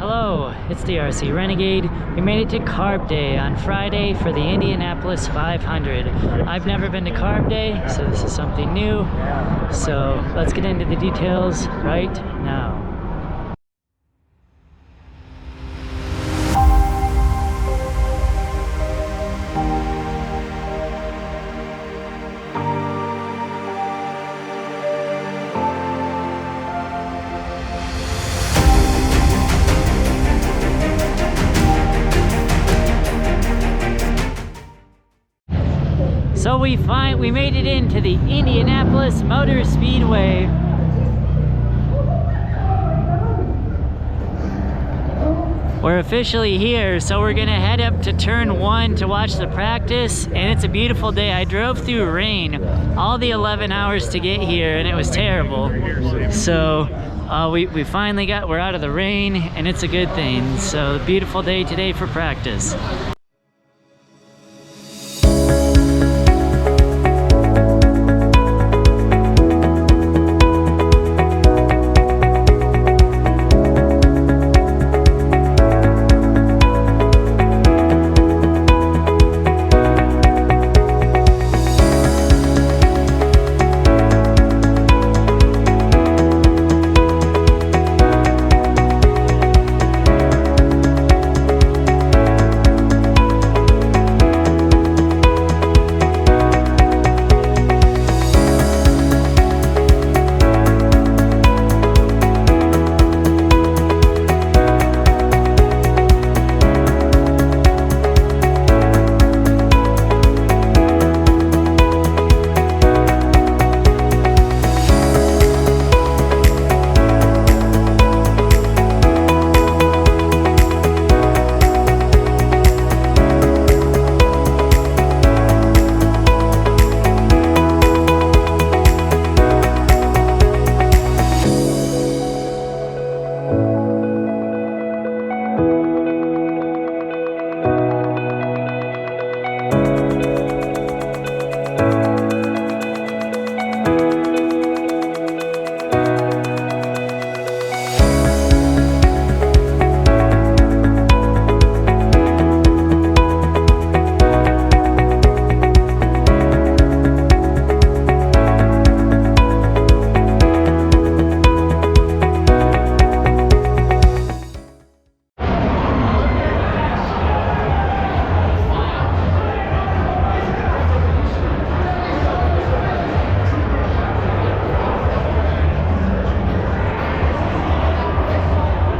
Hello, it's the RC Renegade. We made it to Carb Day on Friday for the Indianapolis 500. I've never been to Carb Day, so this is something new. So let's get into the details right now. So we made it into the Indianapolis Motor Speedway. We're officially here, so we're gonna head up to turn 1 to watch the practice, and it's a beautiful day. I drove through rain all the 11 hours to get here, and it was terrible. So we finally we're out of the rain, and it's a good thing. So a beautiful day today for practice.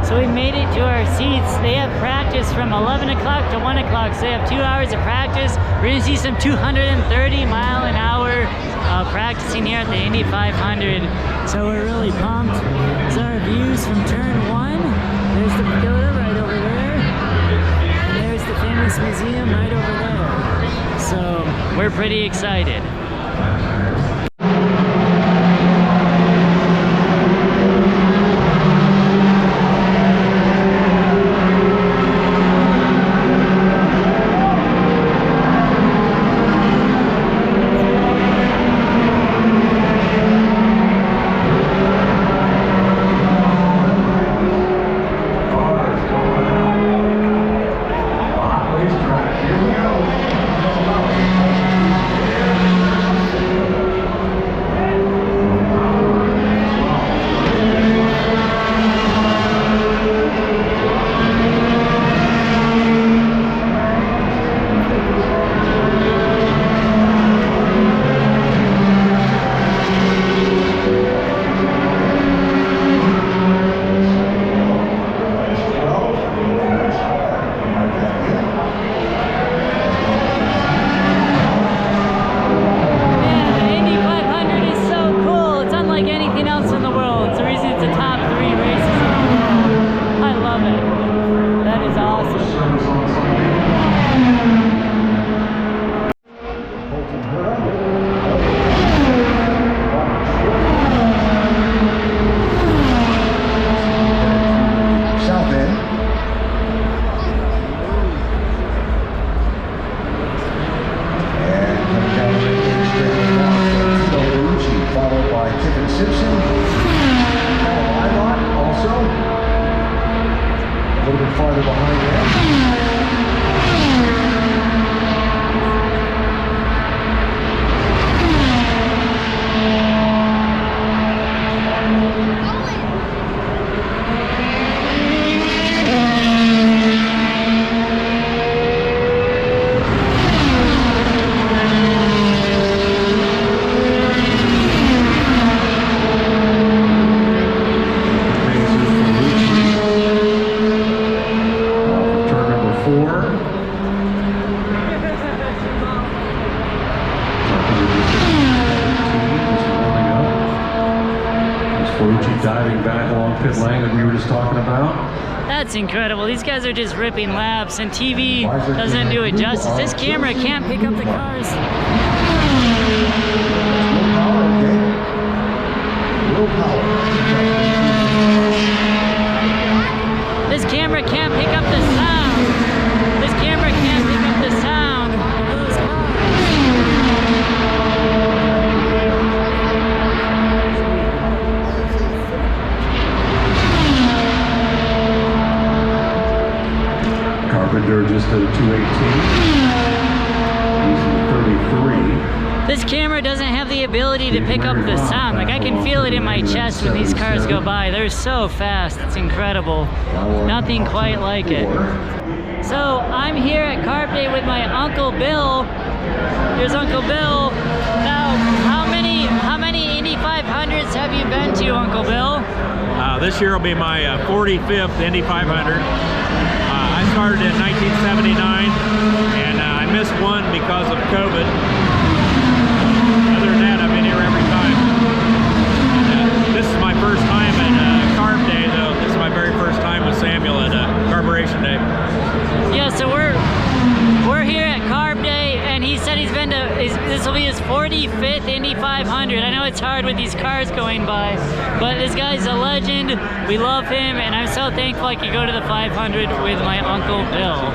So we made it to our seats. They have practice from 11 o'clock to 1 o'clock, so they have 2 hours of practice. We're gonna see some 230-mile-an-hour practicing here at the Indy 500. So we're really pumped. These are our views from turn 1. There's the pagoda right over there. And there's the famous museum right over there. So we're pretty excited. rider behind that. Diving back along pit lane that we were just talking about. That's incredible. These guys are just ripping laps, and TV doesn't do it justice. This camera can't pick up the cars. This camera can't pick up the sound. This camera can't pick up the sound of those cars. Carpenter just at a 218. Using 33. This camera doesn't have the ability to pick up the sound. Like, I can feel it in my chest when these cars go by. They're so fast. It's incredible. Nothing quite like it. So I'm here at Carb Day with my Uncle Bill. Here's Uncle Bill. Now, how many Indy 500s have you been to, Uncle Bill? This year will be my 45th Indy 500. I started in 1979, and I missed one because of COVID. Other than that, I've been here every time. This is my first time at Carb Day, though. This is my very first time with Samuel at Carburation Day. Yeah, so we're here at Carb Day, and he said he's been to, this will be his 45th Indy 500. I know it's hard with these cars going by, but this guy's a legend. We love him, and I'm so thankful I could go to the 500 with my Uncle Bill.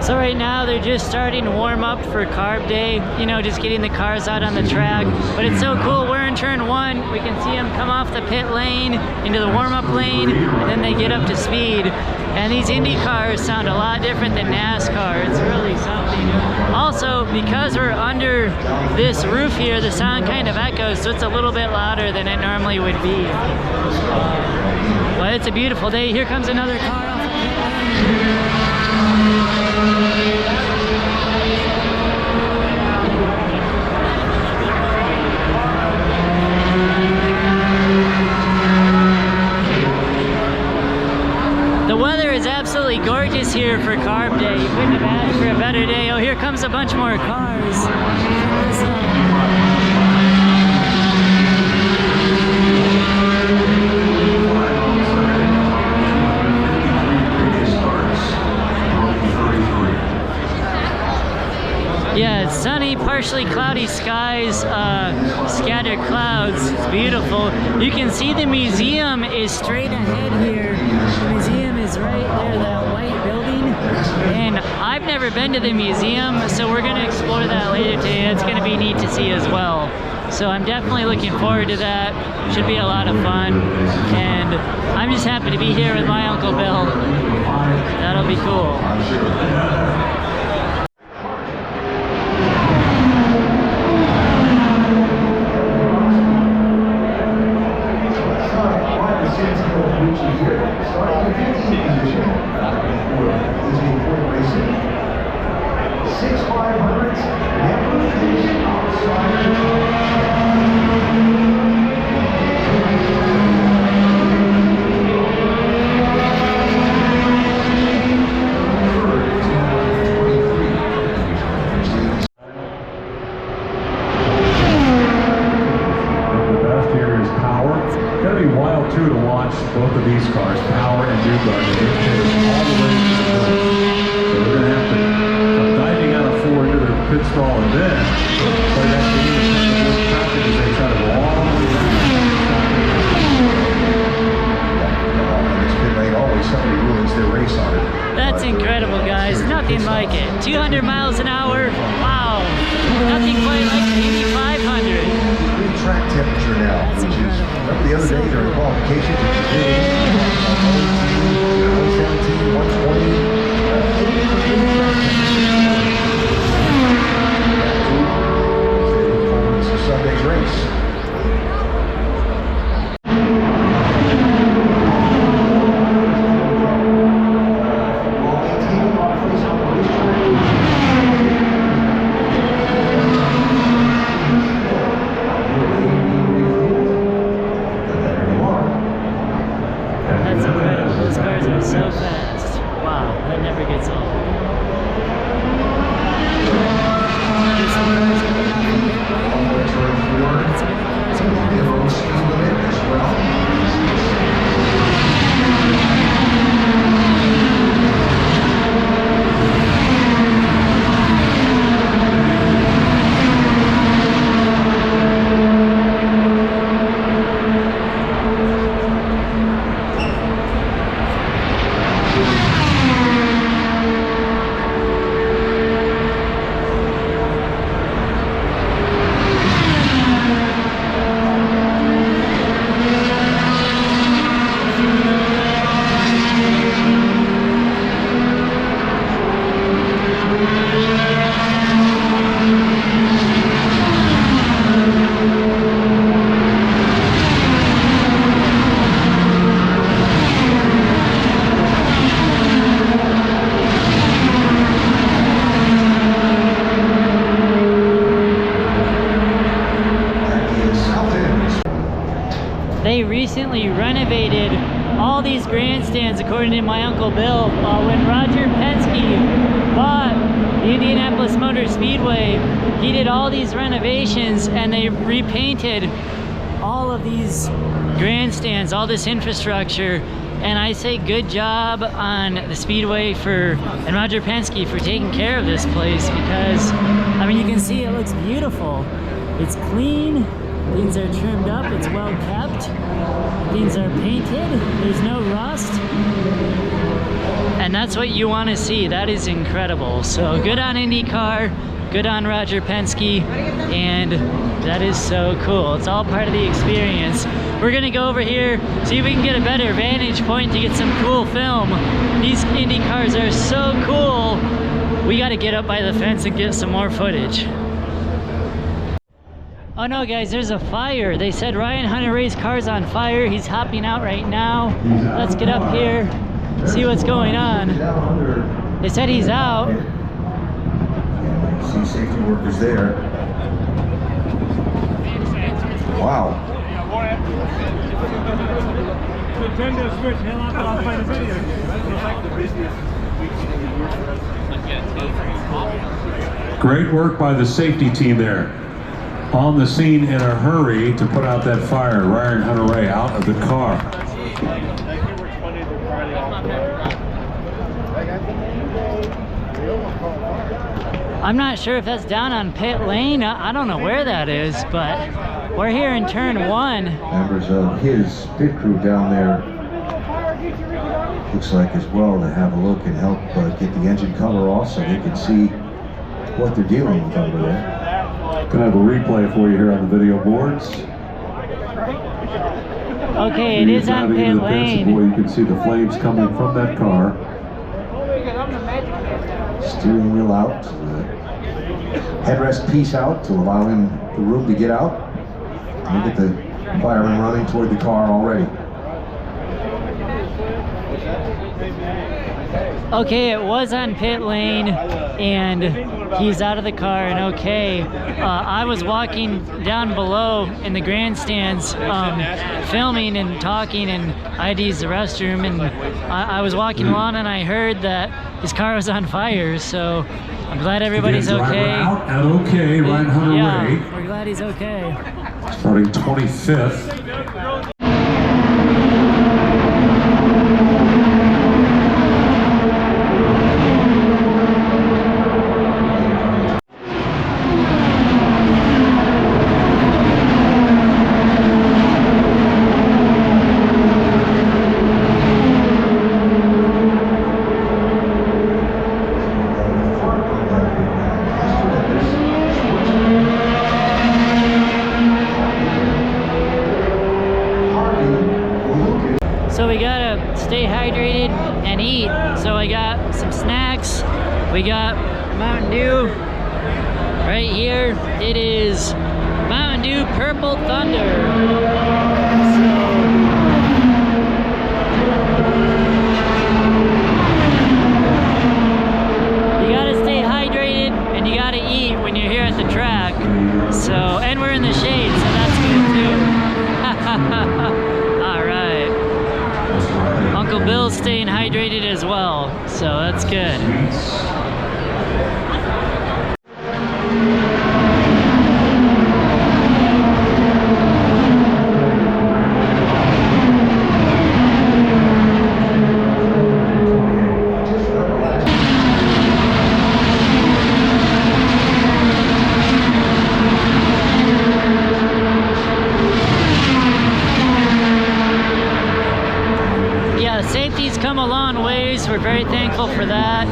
So right now they're just starting to warm up for Carb Day, you know, just getting the cars out on the track. But it's so cool, we're in turn one, we can see them come off the pit lane into the warm-up lane, and then they get up to speed. And these Indy cars sound a lot different than NASCAR, it's really something. Also, because we're under this roof here, the sound kind of echoes, so it's a little bit louder than it normally would be. But it's a beautiful day. Here comes another car off the pit lane. The weather is absolutely gorgeous here for Carb Day. You couldn't have asked for a better day. Oh, here comes a bunch more cars. Yeah, it's sunny, partially cloudy skies, scattered clouds. It's beautiful. You can see the museum is straight ahead here. The museum is right there, that white building. And I've never been to the museum, so we're gonna explore that later today. It's gonna be neat to see as well. So I'm definitely looking forward to that. Should be a lot of fun. And I'm just happy to be here with my Uncle Bill. That'll be cool. To watch both of these cars, Power and Newgarden, all the way to the finish. So we're going to have to come diving out of four into their pit stall and then play that game of traffic as they try to go all the way down. This pit lane always somebody really nothing like it. 200 miles an hour, wow. Nothing quite like the Indy 500. Green track temperature now, That's which is, incredible. remember the other day during qualifications, it was really 117, 120. It's a Sunday's race. That's incredible. Those cars are so fast. Wow, that never gets old. There's some cars coming off the pit lane. That's many cars coming off the They recently renovated all these grandstands, according to my Uncle Bill. When Roger Penske bought the Indianapolis Motor Speedway, he did all these renovations and they repainted all of these grandstands, all this infrastructure. And I say good job on the Speedway and Roger Penske for taking care of this place, because, I mean, you can see it looks beautiful. It's clean. Things are trimmed up, it's well kept, things are painted, there's no rust, and that's what you want to see. That is incredible. So good on IndyCar, good on Roger Penske, and that is so cool. It's all part of the experience. We're gonna go over here, see if we can get a better vantage point to get some cool film. These Indy cars are so cool. We gotta get up by the fence and get some more footage. Oh no, guys, there's a fire. They said Ryan Hunter-Reay's car's on fire. He's hopping out right now. Let's get up here, see what's going on. They said he's out. See safety workers there. Wow. Great work by the safety team there. On the scene in a hurry to put out that fire. Ryan Hunter-Reay out of the car. I'm not sure if that's down on pit lane. I don't know where that is, but we're here in turn 1. Members of his pit crew down there, looks like as well, to have a look and help get the engine cover off so they can see what they're dealing with over there. Gonna have a replay for you here on the video boards. Okay, it is on pit lane. Boy, you can see the flames coming from that car. Steering wheel out, headrest piece out to allow him the room to get out. Look at the fireman running toward the car already. Okay, it was on pit lane and he's out of the car and okay. I was walking down below in the grandstands filming and talking, and I had to use the restroom, and I was walking along and I heard that his car was on fire, so I'm glad everybody's okay. Out and okay, Ryan Hunter-Reay. Yeah, we're glad he's okay. Starting 25th. So we gotta stay hydrated and eat. So I got some snacks. We got Mountain Dew right here. It is Mountain Dew Purple Thunder. You gotta stay hydrated and you gotta eat when you're here at the track. So, and we're in the shade, so that's good too. All right. Uncle Bill's staying hydrated as well, so that's good. Safety's come a long ways. We're very thankful for that.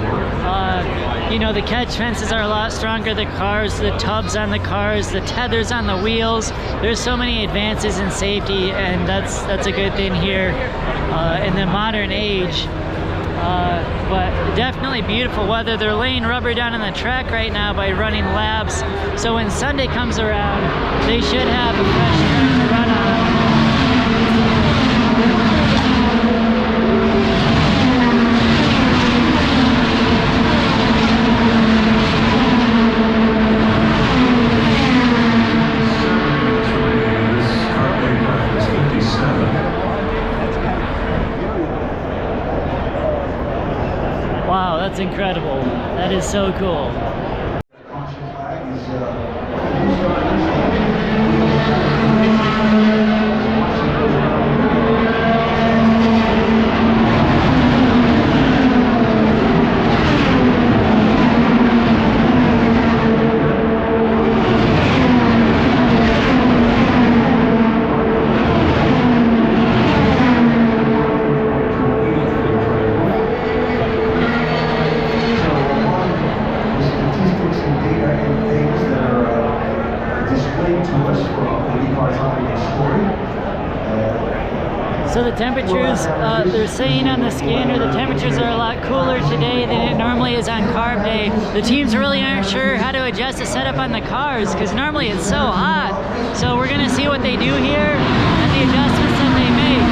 You know, the catch fences are a lot stronger. The cars, the tubs on the cars, the tethers on the wheels. There's so many advances in safety, and that's a good thing here in the modern age. But definitely beautiful weather. They're laying rubber down on the track right now by running laps. So when Sunday comes around, they should have a fresh track to run on. Wow, that's incredible. That is so cool. So the temperatures, they're saying on the scanner, the temperatures are a lot cooler today than it normally is on Carb Day. The teams really aren't sure how to adjust the setup on the cars because normally it's so hot. So we're gonna see what they do here and the adjustments that they make.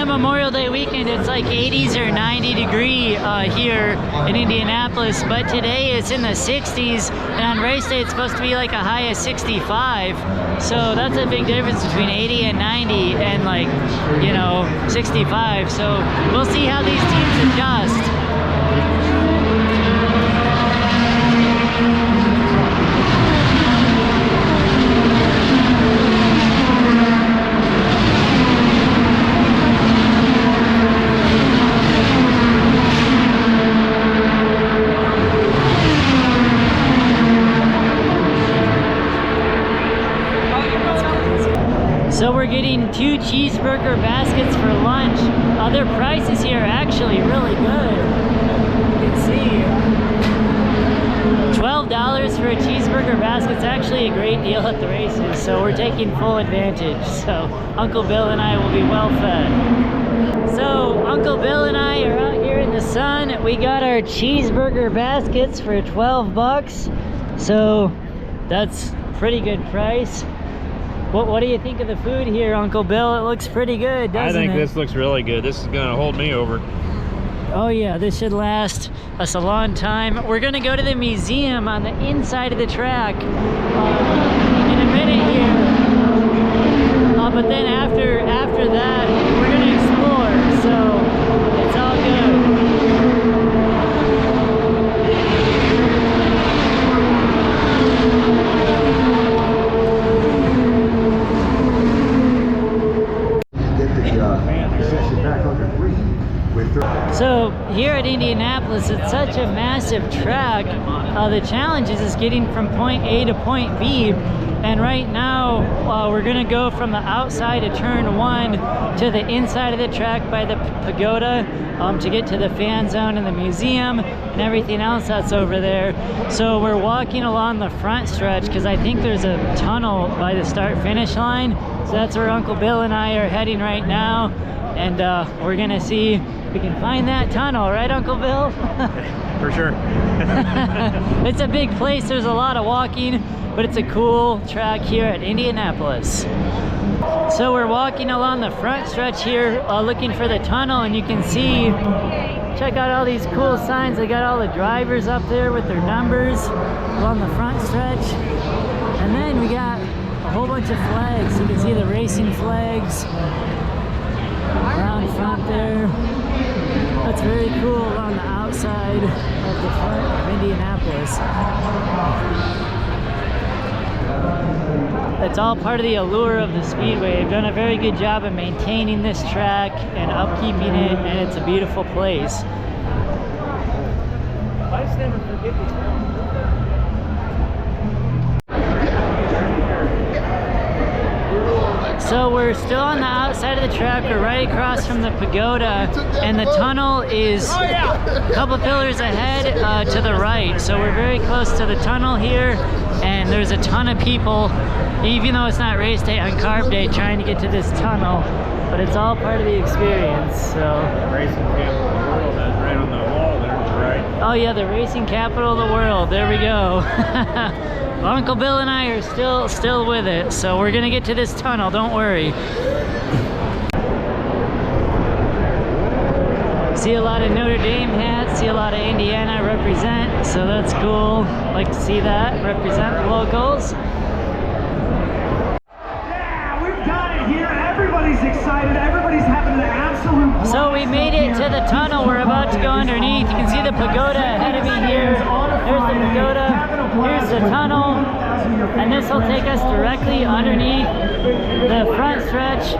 Memorial Day weekend, it's like 80s or 90 degree here in Indianapolis, but today it's in the 60s, and on race day it's supposed to be like a high of 65. So that's a big difference between 80 and 90 and, like, you know, 65. So we'll see how these teams adjust. So we're getting 2 cheeseburger baskets for lunch. Their prices here are actually really good. You can see $12 for a cheeseburger basket's actually a great deal at the races. So we're taking full advantage. So Uncle Bill and I will be well fed. So Uncle Bill and I are out here in the sun. We got our cheeseburger baskets for 12 bucks. So that's pretty good price. What do you think of the food here, Uncle Bill? It looks pretty good, doesn't it? I think this looks really good. This is gonna hold me over. Oh yeah, this should last us a long time. We're gonna go to the museum on the inside of the track in a minute here. But then after that, we're gonna explore. So it's all good. So here at Indianapolis, it's such a massive track. The challenge is getting from point A to point B. And right now, we're gonna go from the outside of turn 1 to the inside of the track by the pagoda to get to the fan zone and the museum and everything else that's over there. So we're walking along the front stretch because I think there's a tunnel by the start-finish line. So that's where Uncle Bill and I are heading right now. And we're gonna see if we can find that tunnel, right, Uncle Bill? For sure. It's a big place, there's a lot of walking, but it's a cool track here at Indianapolis. So we're walking along the front stretch here looking for the tunnel, and you can see, check out all these cool signs. They got all the drivers up there with their numbers along the front stretch. And then we got a whole bunch of flags. You can see the racing flags around front there. That's very cool on the outside of the front of Indianapolis. It's all part of the allure of the Speedway. They've done a very good job of maintaining this track and upkeeping it, and it's a beautiful place. So we're still on the outside of the track. We're right across from the pagoda, and the tunnel is a couple pillars ahead to the right. So we're very close to the tunnel here, and there's a ton of people, even though it's not race day, on Carb Day, trying to get to this tunnel. But it's all part of the experience. So Racing capital of the world, that's right on the wall there, right? oh yeah, the racing capital of the world. There we go. Uncle Bill and I are still with it, so we're gonna get to this tunnel, don't worry. See a lot of Notre Dame hats, see a lot of Indiana represent, so that's cool. Like to see that, represent the locals. Yeah, we've got it here. Everybody's excited. Everybody's having an absolute blast. So we made it to the tunnel. We're about to go underneath. You can see the pagoda ahead of me here. There's the pagoda. Here's the tunnel. And this will take us directly underneath the front stretch.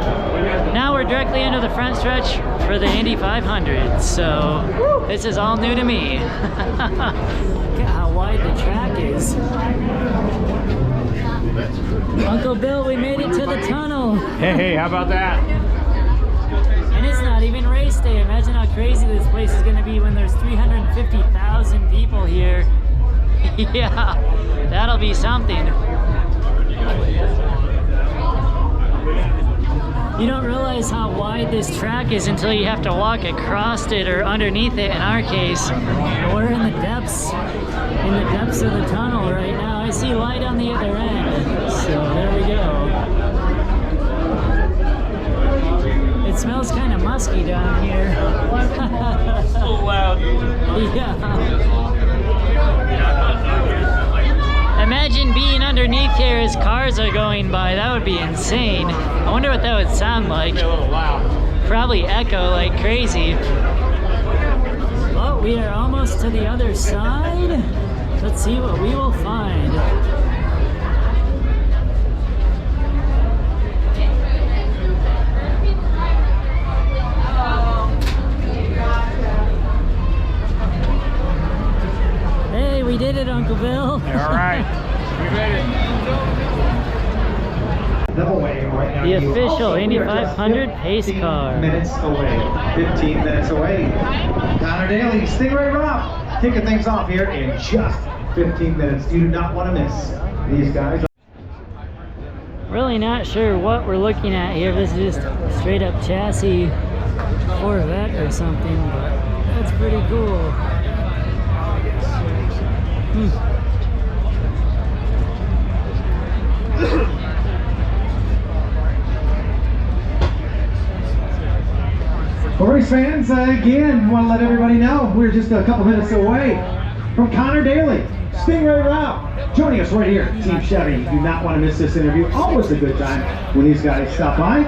Now we're directly under the front stretch for the Indy 500. So this is all new to me. Look at how wide the track is. Uncle Bill, we made it to the tunnel. Hey, how about that? And it's not even race day. Imagine how crazy this place is going to be when there's 350,000 people here. Yeah, that'll be something. You don't realize how wide this track is until you have to walk across it or underneath it in our case. We're in the depths of the tunnel right now. I see light on the other end, so there we go. It smells kind of musky down here. So loud. Yeah. Imagine being underneath here as cars are going by. That would be insane. I wonder what that would sound like. A little loud. Probably echo like crazy. Oh, we are almost to the other side. Let's see what we will find. Hey, we did it, Uncle Bill. All right. We made it. The official Indy 500 pace car. Minutes away. 15 minutes away. Connor Daly, Stingray Rob, kicking things off here in just 15 minutes. You do not want to miss these guys. Really not sure what we're looking at here. This is just a straight up chassis Corvette or something, but that's pretty cool. Well, race fans, again, want to let everybody know we're just a couple minutes away from Connor Daly, Stingray Rob, joining us right here, Team Chevy. You do not want to miss this interview. Always a good time when these guys stop by.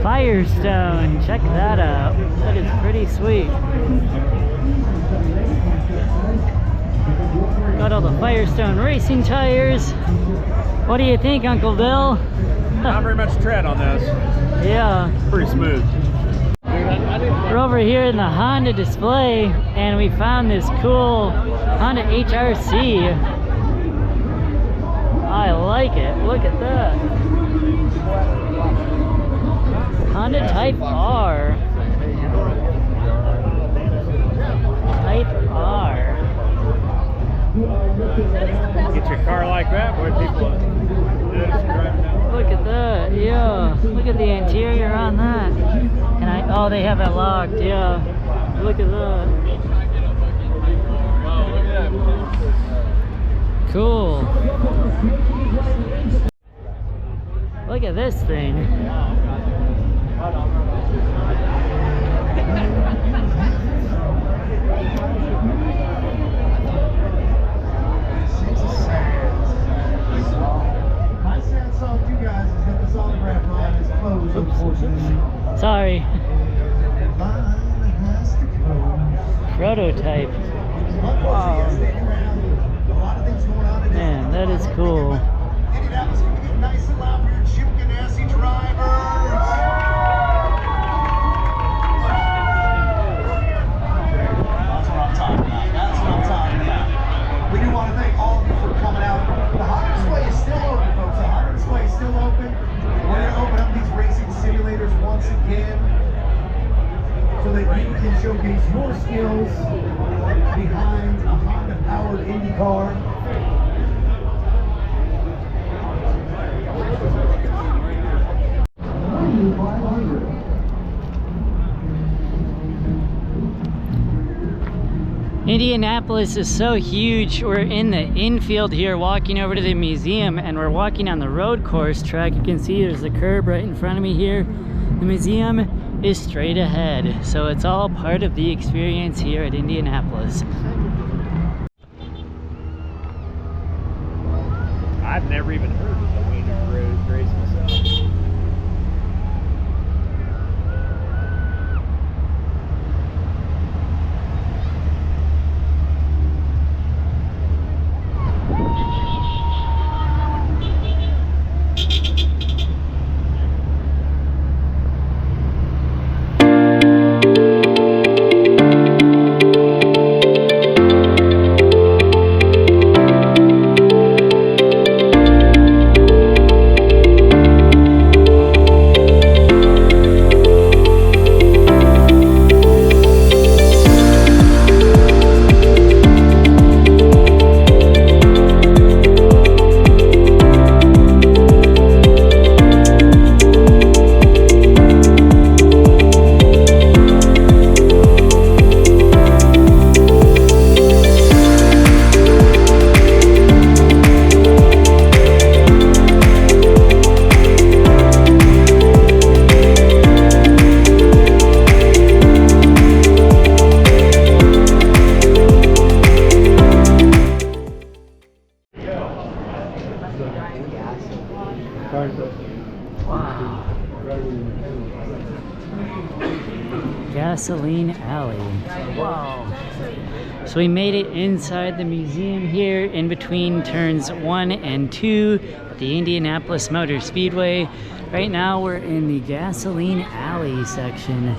Firestone, check that out. That is pretty sweet. Got all the Firestone racing tires. What do you think, Uncle Bill? Not very much tread on this. Yeah. Pretty smooth. We're over here in the Honda display, and we found this cool Honda HRC. I like it. Look at that. Honda Type R. Type R. Get your car like that, boy, people notice you driving down. Look at that. Yeah. Look at the interior on that. Can I? Oh, they have it locked. Yeah. Look at that. Cool. Look at this thing. Sorry. Prototype. Wow. Man, that is cool. Indianapolis, can we get nice and loud for your Chip Ganassi drivers? That's what I'm talking about. That's what I'm talking about. We do want to thank all of you for coming out. The Honda display is still open, folks. The Honda display is still open. We're going to open up these racing simulators once again so that you can showcase your skills behind a Honda-powered Indy car. Indianapolis is so huge. We're in the infield here walking over to the museum, and we're walking on the road course track. You can see there's a curb right in front of me here. The museum is straight ahead, so it's all part of the experience here at Indianapolis. I've never even heard of the Wiener Road race myself. Gasoline Alley. Wow. So we made it inside the museum here in between turns 1 and 2 at the Indianapolis Motor Speedway. Right now we're in the Gasoline Alley section,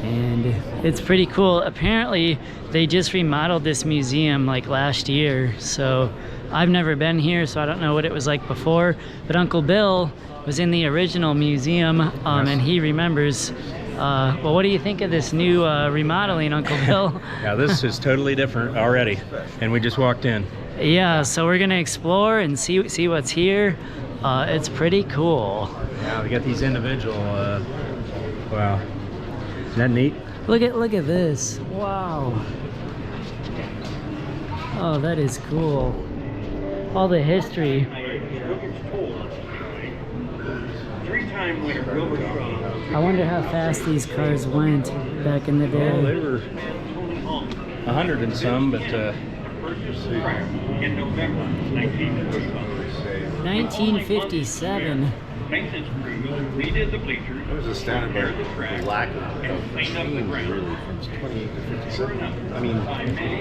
and it's pretty cool. Apparently they just remodeled this museum like last year, so I've never been here, so I don't know what it was like before, but Uncle Bill was in the original museum, and he remembers. Well, what do you think of this new remodeling, Uncle Bill? Yeah, this is totally different already, and we just walked in. Yeah, so we're gonna explore and see what's here. It's pretty cool. Yeah, we got these individual. Wow, isn't that neat? Look at this. Wow. Oh, that is cool. All the history. I wonder how fast these cars went back in the day. Well, they were 100 and some, but in November 1957. maintenance crew redid the bleachers. It was a standard lack of cleaned up the ground. really from 28 to 57. I mean,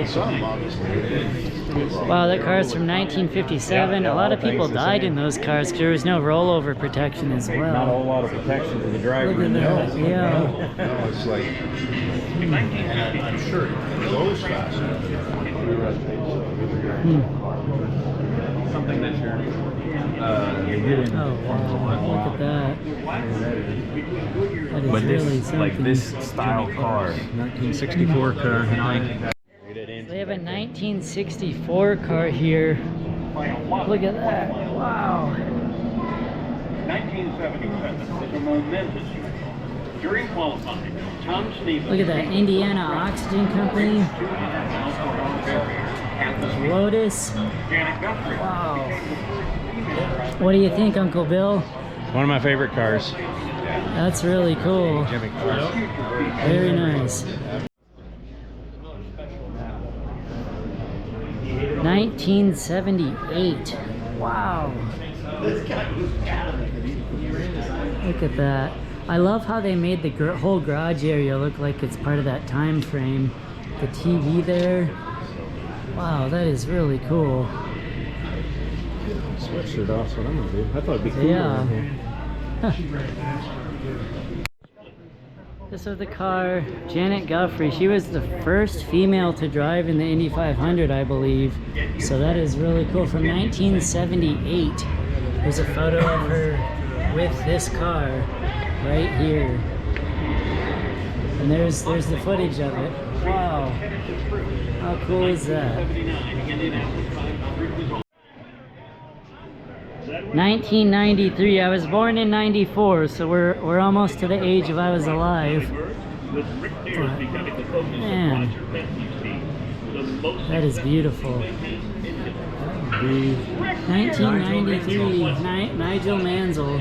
some obviously. Wow, that car's from 1957. A lot of people died in those cars because there was no rollover protection as not a well. whole lot of protection for the driver. Look at that. Yeah. No, it's like, and I'm sure it goes fast. something that you're. Oh wow! Look at that. That is But really this, something. like this style car, 1964 car. They have a 1964 car here. Look at that! Wow. 1977 was a momentous year. During qualifying, Tom Stevens. Look at that, Indiana Oxygen Company. Lotus. Wow. What do you think, Uncle Bill? One of my favorite cars. That's really cool. Jimmy car. Very nice. 1978. Wow. Look at that. I love how they made the whole garage area look like it's part of that time frame. The TV there. Wow, that is really cool. Sweatshirt off, what I'm gonna do. I thought it'd be cooler Yeah. in here. This was the car, Janet Guthrie. She was the first female to drive in the Indy 500, I believe. So that is really cool. From 1978. There's a photo of her with this car right here. And there's the footage of it. Wow. How cool is that? 1993. I was born in 94, so we're almost to the age of I was alive. But, man, that is beautiful. 1993, Nigel Mansell.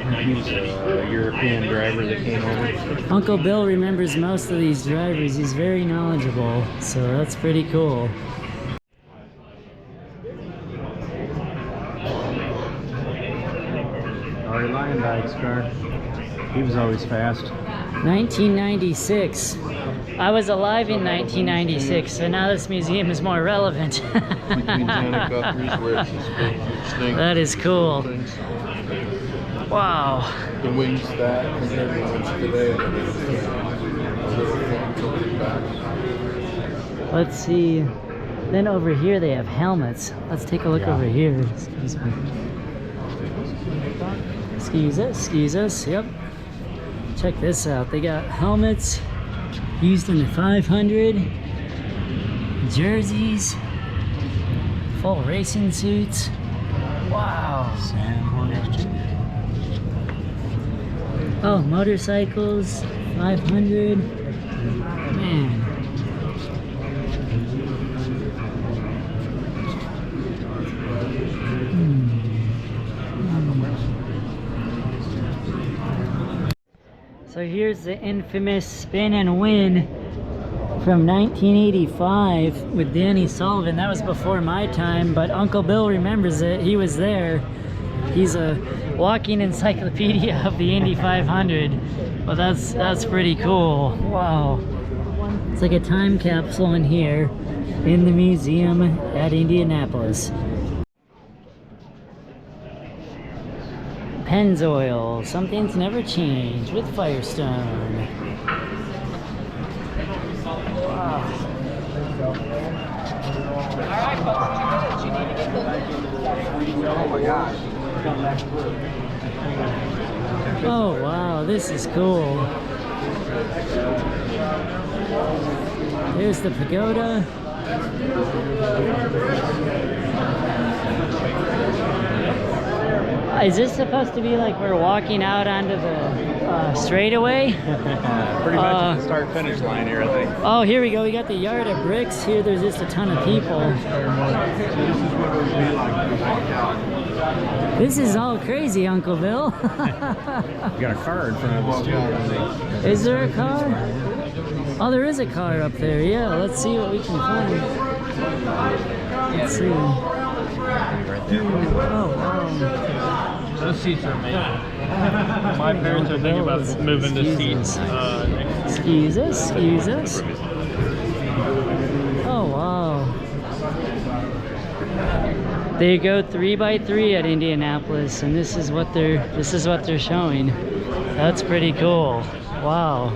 He's a European driver that came over. Uncle Bill remembers most of these drivers. He's very knowledgeable, so that's pretty cool. Ari Lyondike's car. He was always fast. 1996. I was alive in 1996, so now this museum is more relevant. That is cool. Wow. The wings that compared to wings today. Let's see. Then over here they have helmets. Let's take a look over here. Excuse me. Excuse us. Yep. Check this out. They got helmets used in the 500, jerseys, full racing suits. Wow. Oh, motorcycles, 500. Man. So here's the infamous spin and win from 1985 with Danny Sullivan. That was before my time, but Uncle Bill remembers it. He was there. He's a walking encyclopedia of the Indy 500. Well, that's pretty cool. Wow. It's like a time capsule in here in the museum at Indianapolis. Pennzoil, something's never changed with Firestone. Wow. Oh wow, this is cool. There's the pagoda. Is this supposed to be like we're walking out onto the straightaway? Pretty much at the start-finish line here, I think. Oh, here we go. We got the yard of bricks. Here, there's just a ton of people. This is all crazy, Uncle Bill. We got a car in front of us, too. Is there a car? Oh, there is a car up there. Yeah, let's see what we can find. Let's see. Oh, wow. Those seats are amazing. My parents are thinking about moving the seats. Excuse us. Oh wow! They go 3x3 at Indianapolis, and this is what they're showing. That's pretty cool. Wow,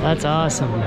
that's awesome.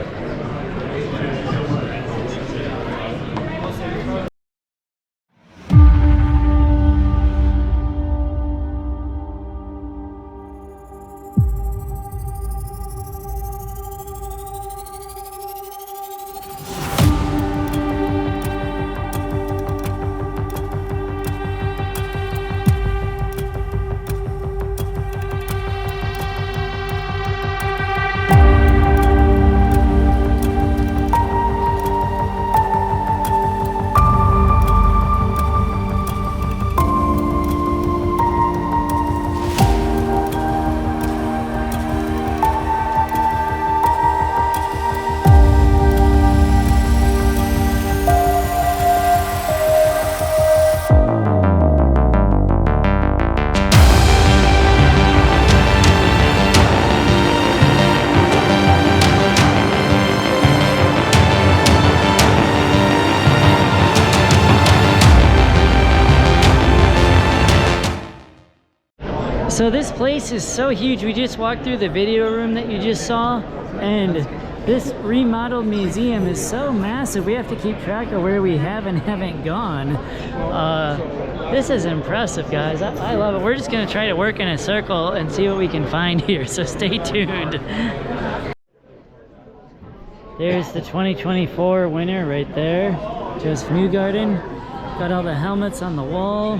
So this place is so huge. We just walked through the video room that you just saw, and this remodeled museum is so massive. We have to keep track of where we have and haven't gone. This is impressive, guys. I love it. We're just gonna try to work in a circle and see what we can find here, so stay tuned. There's the 2024 winner right there, Joseph Newgarden. Got all the helmets on the wall.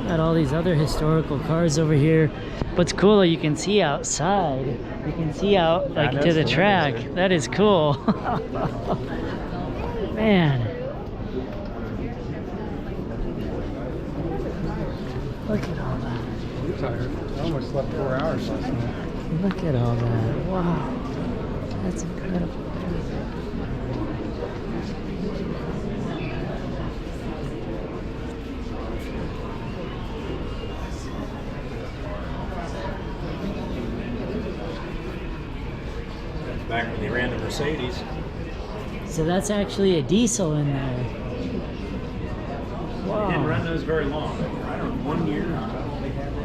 Got all these other historical cars over here. What's cool, you can see outside. You can see out like to the track. That is cool. Man. Look at all that. I'm tired. I almost slept 4 hours last night. Look at all that. Wow. That's incredible. Back when they ran the Mercedes. So that's actually a diesel in there. Wow. They didn't run those very long. I don't know, 1 year.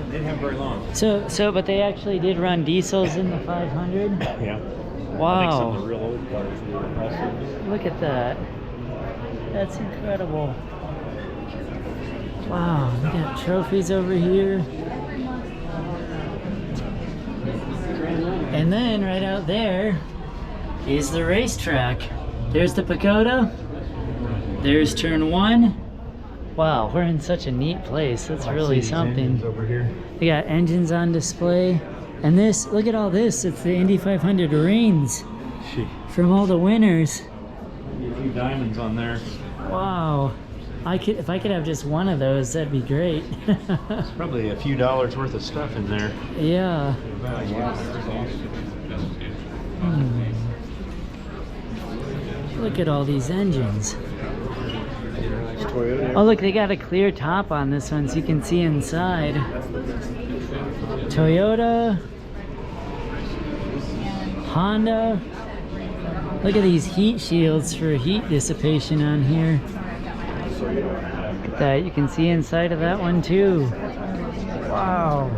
They didn't have very long. But they actually did run diesels in the 500? Yeah. Wow. I think some of the real old cars were impressive. Look at that. That's incredible. Wow, we got trophies over here. And then right out there is the racetrack. There's the pagoda. There's turn 1. Wow, we're in such a neat place. That's really something. Over here. They got engines on display. And this, look at all this. It's the Indy 500 reigns from all the winners. A few diamonds on there. Wow. If I could have just one of those, that'd be great. There's probably a few dollars worth of stuff in there. Yeah. Look at all these engines. Oh look, they got a clear top on this one so you can see inside. Toyota, Honda. Look at these heat shields for heat dissipation on here. Look at that, you can see inside of that one too. Wow.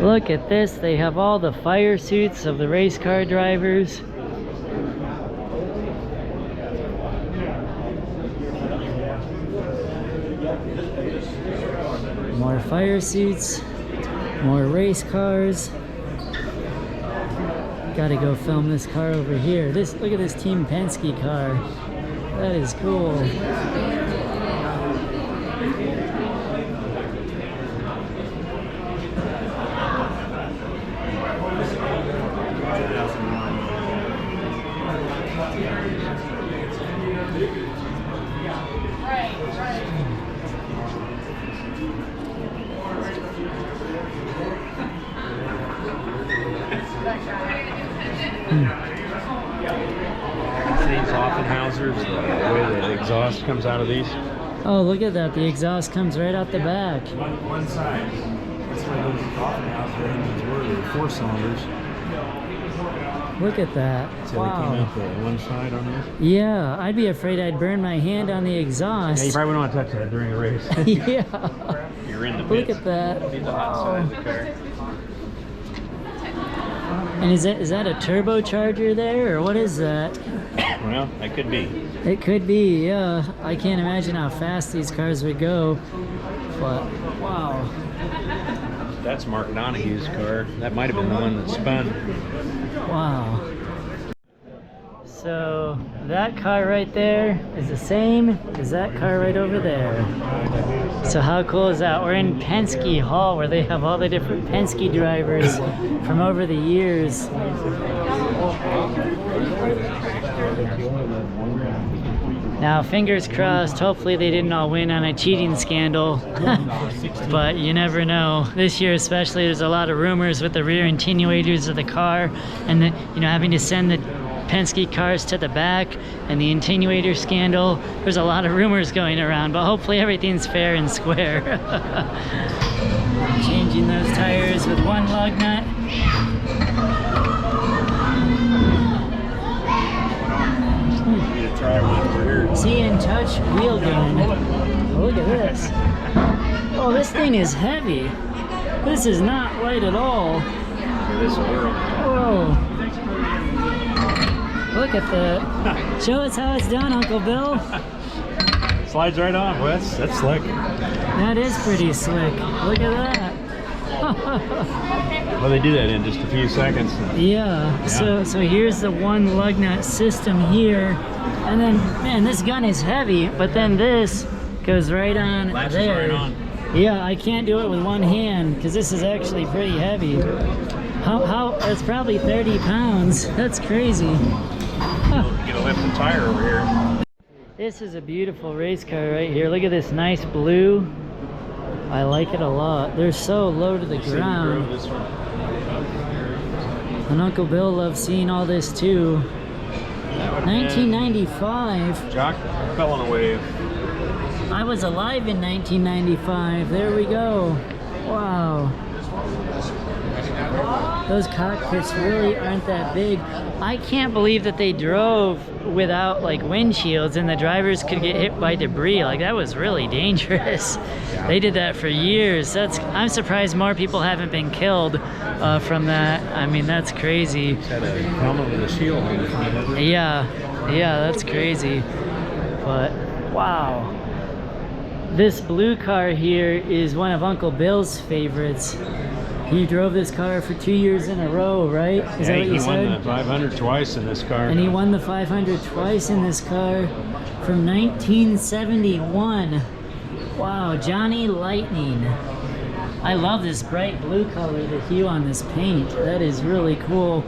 Look at this, they have all the fire suits of the race car drivers. More fire suits, more race cars. Gotta go film this car over here. Look at this Team Penske car. That is cool. These Offenhausers, the way the exhaust comes out of these. Oh, look at that. The exhaust comes right out the back. One side. That's where those Offenhauser engines were. They were 4 cylinders. Look at that. So Wow. they came out the one side on this. Yeah, I'd be afraid I'd burn my hand on the exhaust. Yeah, you probably wouldn't want to touch that during a race. Yeah. You're in the Look pits. at that. Be the hot side of the car. And is that a turbocharger there, or what is that? Well, that could be. It could be, yeah. I can't imagine how fast these cars would go, but wow. That's Mark Donahue's car. That might have been the one that spun. Wow. So that car right there is the same as that car right over there. So how cool is that? We're in Penske Hall where they have all the different Penske drivers from over the years. Now, fingers crossed, hopefully they didn't all win on a cheating scandal. But you never know. This year especially, there's a lot of rumors with the rear attenuators of the car and having to send the Penske cars to the back and the attenuator scandal. There's a lot of rumors going around, but hopefully everything's fair and square. Changing those tires with one lug nut. See and touch wheel gun. Oh, look at this. Oh, this thing is heavy. This is not light at all. This world. Whoa. Look at that. Show us how it's done, Uncle Bill. Slides right on. Well, that's slick. That is pretty slick. Look at that. Well, they do that in just a few seconds. Yeah. So here's the one lug nut system here. And then, man, this gun is heavy, but then this goes right on Latches there. right on. Yeah, I can't do it with one hand because this is actually pretty heavy. It's probably 30 pounds. That's crazy. Get a lifting tire over here. This is a beautiful race car right here. Look at this nice blue. I like it a lot. They're so low to the ground. And Uncle Bill loves seeing all this too. 1995. Jock fell on a wave. I was alive in 1995. There we go. Wow. Those cockpits really aren't that big. I can't believe that they drove without like windshields and the drivers could get hit by debris. Like that was really dangerous. They did that for years. I'm surprised more people haven't been killed from that. I mean, that's crazy. Had a helmet with a shield on the front of it. Yeah, that's crazy. But wow. This blue car here is one of Uncle Bill's favorites. He drove this car for 2 years in a row, right? Is that what you said? He won the 500 twice in this car. And he won the 500 twice in this car from 1971. Wow, Johnny Lightning. I love this bright blue color, the hue on this paint. That is really cool.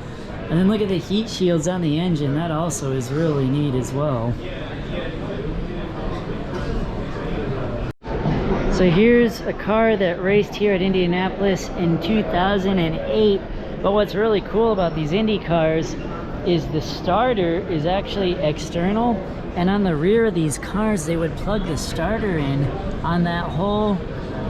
And then look at the heat shields on the engine. That also is really neat as well. So here's a car that raced here at Indianapolis in 2008. But what's really cool about these Indy cars is the starter is actually external. And on the rear of these cars, they would plug the starter in on that hole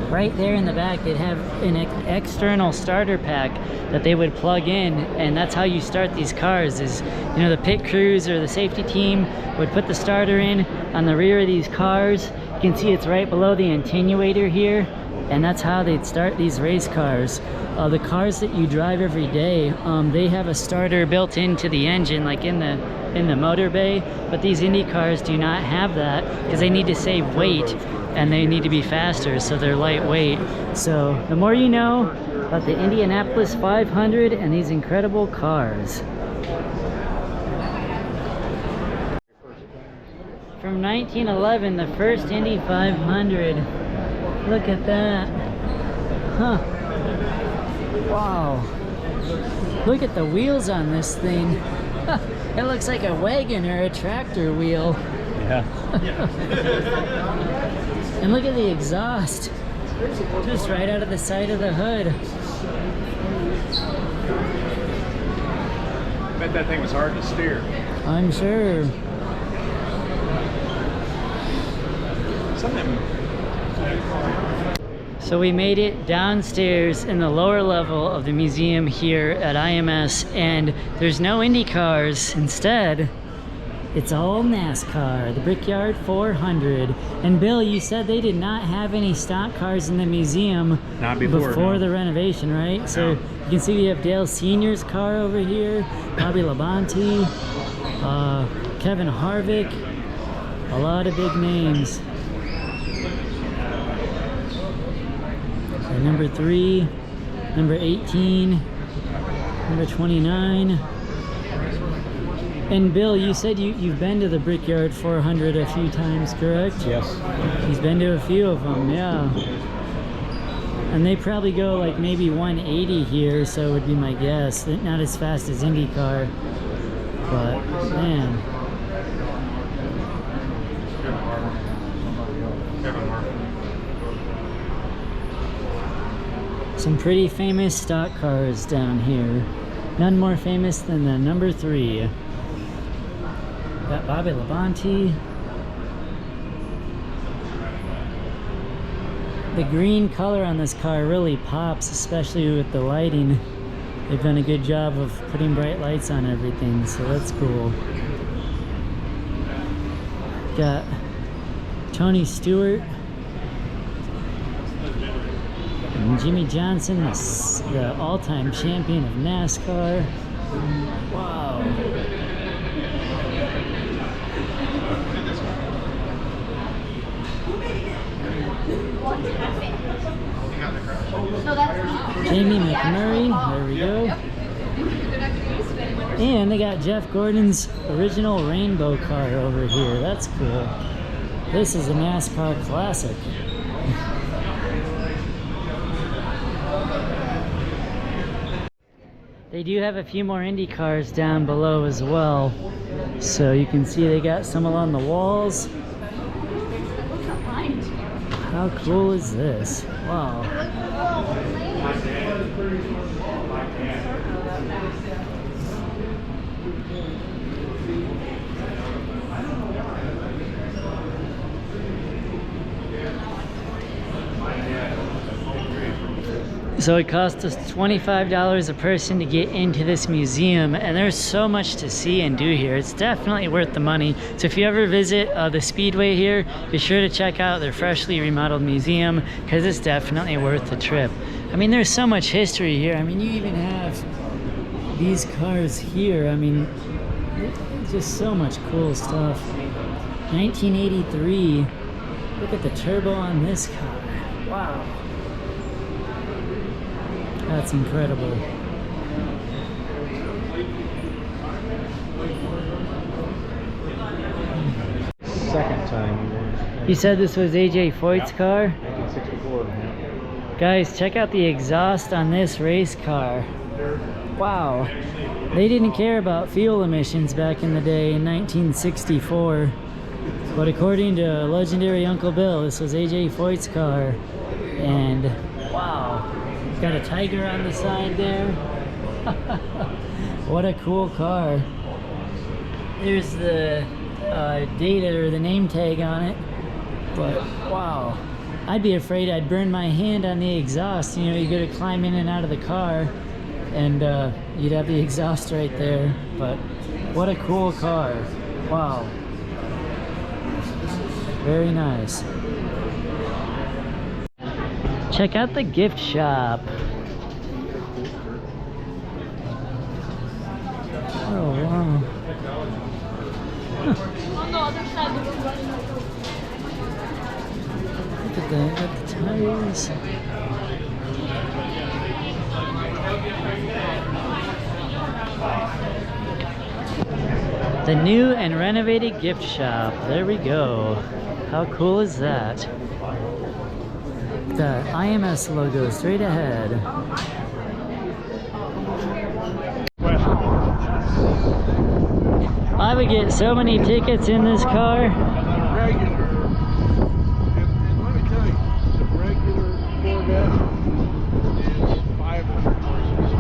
right there in the back. They'd have an external starter pack that they would plug in. And that's how you start these cars is, you know, the pit crews or the safety team would put the starter in on the rear of these cars. You can see it's right below the attenuator here, and that's how they'd start these race cars. The cars that you drive every day, they have a starter built into the engine, like in the motor bay, but these Indy cars do not have that because they need to save weight and they need to be faster, so they're lightweight. So the more you know about the Indianapolis 500 and these incredible cars. From 1911, the first Indy 500. Look at that. Huh. Wow. Look at the wheels on this thing. It looks like a wagon or a tractor wheel. Yeah. And look at the exhaust. Just right out of the side of the hood. I bet that thing was hard to steer. I'm sure. So we made it downstairs in the lower level of the museum here at IMS, and there's no Indy cars. Instead, it's all NASCAR, the Brickyard 400. And Bill, you said they did not have any stock cars in the museum Not before, no. the renovation, right? So No. you can see we have Dale Sr.'s car over here, Bobby Labonte, Kevin Harvick, a lot of big names. Number 3, number 18, number 29. And Bill, you said you've been to the Brickyard 400 a few times, correct? Yes. He's been to a few of them, yeah. And they probably go like maybe 180 here, so would be my guess. Not as fast as IndyCar, but man. Some pretty famous stock cars down here. None more famous than the number 3. Got Bobby Labonte. The green color on this car really pops, especially with the lighting. They've done a good job of putting bright lights on everything, so that's cool. Got Tony Stewart. And Jimmy Johnson, the all-time champion of NASCAR. Wow. Jamie McMurray, there we go. And they got Jeff Gordon's original rainbow car over here. That's cool. This is a NASCAR classic. They do have a few more Indy cars down below as well. So you can see they got some along the walls. How cool is this? Wow. So it cost us $25 a person to get into this museum, and there's so much to see and do here. It's definitely worth the money. So if you ever visit the Speedway here, be sure to check out their freshly remodeled museum, because it's definitely worth the trip. I mean, there's so much history here. I mean, you even have these cars here. I mean, just so much cool stuff. 1983. Look at the turbo on this car. Wow. That's incredible. Second time you won. You said this was AJ Foyt's car? 1964. Guys, check out the exhaust on this race car. Wow. They didn't care about fuel emissions back in the day in 1964. But according to legendary Uncle Bill, this was AJ Foyt's car. And wow. Got a tiger on the side there. What a cool car. There's the date or the name tag on it. But wow. I'd be afraid I'd burn my hand on the exhaust. You know, you gotta climb in and out of the car and you'd have the exhaust right there. But what a cool car. Wow. Very nice. Check out the gift shop. Oh wow. On the other side. Look at that, got the tires. The new and renovated gift shop. There we go. How cool is that? The IMS logo straight ahead. I would get so many tickets in this car. Regular. And let me tell you, the regular Corvette is 500 horses.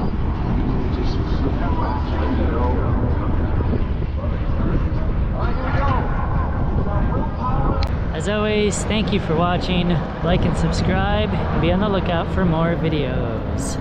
As always, thank you for watching. Like and subscribe, and be on the lookout for more videos.